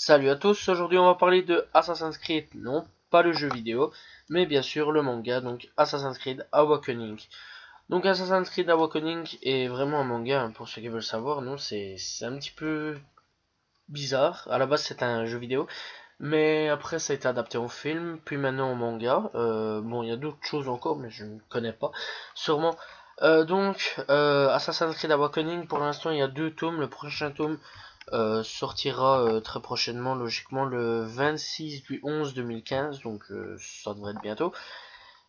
Salut à tous, aujourd'hui on va parler de Assassin's Creed, non pas le jeu vidéo, mais bien sûr le manga, donc Assassin's Creed Awakening. Donc Assassin's Creed Awakening est vraiment un manga, hein, pour ceux qui veulent savoir, non c'est un petit peu bizarre, à la base c'est un jeu vidéo, mais après ça a été adapté en film, puis maintenant en manga. Bon, il y a d'autres choses encore, mais je ne connais pas, sûrement. Assassin's Creed Awakening, pour l'instant il y a deux tomes, le prochain tome sortira très prochainement, logiquement le 26 du 11 2015, donc ça devrait être bientôt.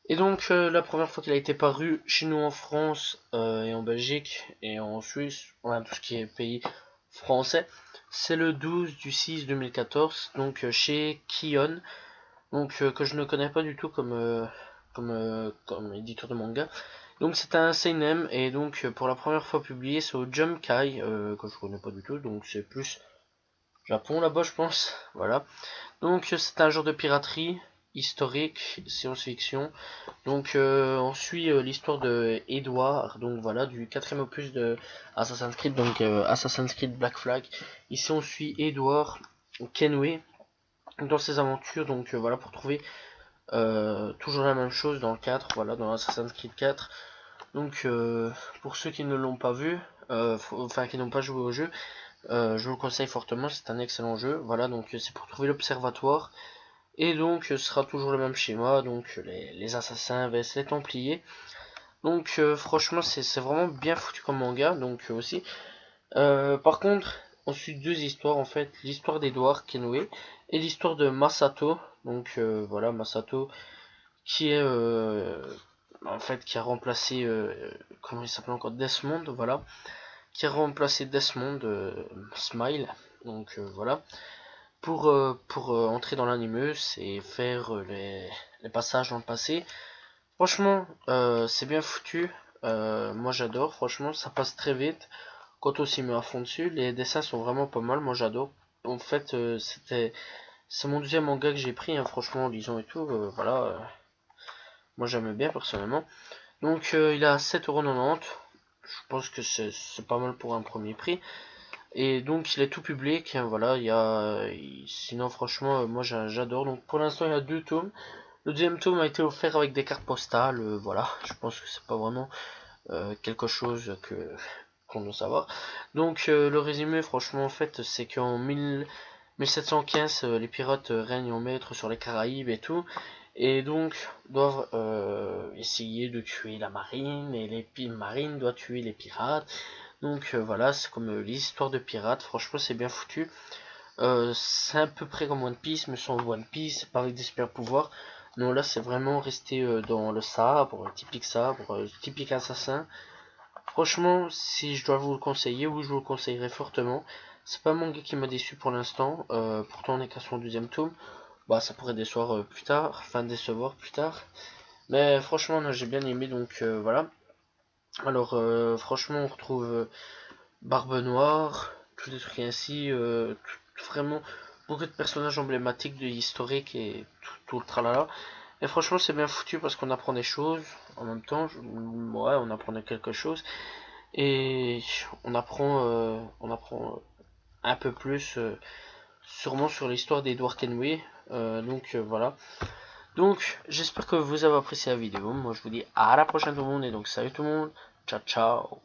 Et donc la première fois qu'il a été paru chez nous en France et en Belgique et en Suisse, voilà, tout ce qui est pays français, c'est le 12 du 6 2014, donc chez Kion, donc que je ne connais pas du tout comme éditeur de manga. Donc c'est un seinen et donc pour la première fois publié c'est au Jump Kai, que je connais pas du tout, donc c'est plus Japon là-bas je pense. Voilà. Donc c'est un genre de piraterie historique, science-fiction. Donc on suit l'histoire de Edward, donc voilà, du quatrième opus de Assassin's Creed, donc Assassin's Creed Black Flag. Ici on suit Edward Kenway dans ses aventures, donc voilà, pour trouver toujours la même chose dans le 4, voilà, dans Assassin's Creed 4. Donc pour ceux qui ne l'ont pas vu, enfin qui n'ont pas joué au jeu, je vous le conseille fortement, c'est un excellent jeu. Voilà, donc c'est pour trouver l'observatoire. Et donc ce sera toujours le même schéma, donc les assassins vs les templiers. Donc franchement c'est vraiment bien foutu comme manga, donc aussi. Par contre, on suit deux histoires en fait, l'histoire d'Edward Kenway et l'histoire de Masato. Donc voilà, Masato qui est en fait qui a remplacé comment il s'appelle encore, Desmond, voilà, qui a remplacé Desmond, Smile. Donc voilà, pour entrer dans l'animeuse et faire les passages dans le passé. Franchement, c'est bien foutu. Moi j'adore, franchement, ça passe très vite quand on s'y met à fond dessus. Les dessins sont vraiment pas mal, moi j'adore. En fait, c'est mon deuxième manga que j'ai pris, hein, franchement, en lisant et tout. Voilà, moi j'aime bien personnellement. Donc il a 7,90€. Je pense que c'est pas mal pour un premier prix. Et donc il est tout public, hein, voilà, sinon franchement moi j'adore. Donc pour l'instant il y a deux tomes. Le deuxième tome a été offert avec des cartes postales, voilà, je pense que c'est pas vraiment quelque chose qu'on doit savoir. Donc le résumé franchement en fait c'est qu'en 1715 les pirates règnent en maître sur les Caraïbes et tout. Et donc doivent essayer de tuer la marine, et les marines doivent tuer les pirates. Donc voilà, c'est comme l'histoire de pirates, franchement c'est bien foutu. C'est à peu près comme One Piece, mais sans One Piece, pas avec des super pouvoirs. Non, là c'est vraiment resté dans le sabre, typique assassin. Franchement, si je dois vous le conseiller, oui je vous le conseillerais fortement. C'est pas un manga qui m'a déçu pour l'instant, pourtant on est qu'à son deuxième tome. Bah ça pourrait décevoir plus tard, enfin décevoir plus tard. Mais franchement, j'ai bien aimé, donc voilà. Alors franchement on retrouve Barbe Noire, tous des trucs ainsi, vraiment beaucoup de personnages emblématiques de historique et tout le tralala. Et franchement c'est bien foutu parce qu'on apprend des choses en même temps, ouais on apprend quelque chose et on apprend un peu plus sûrement sur l'histoire d'Edward Kenway. Donc voilà. Donc j'espère que vous avez apprécié la vidéo. Moi je vous dis à la prochaine tout le monde et donc salut tout le monde. Ciao ciao.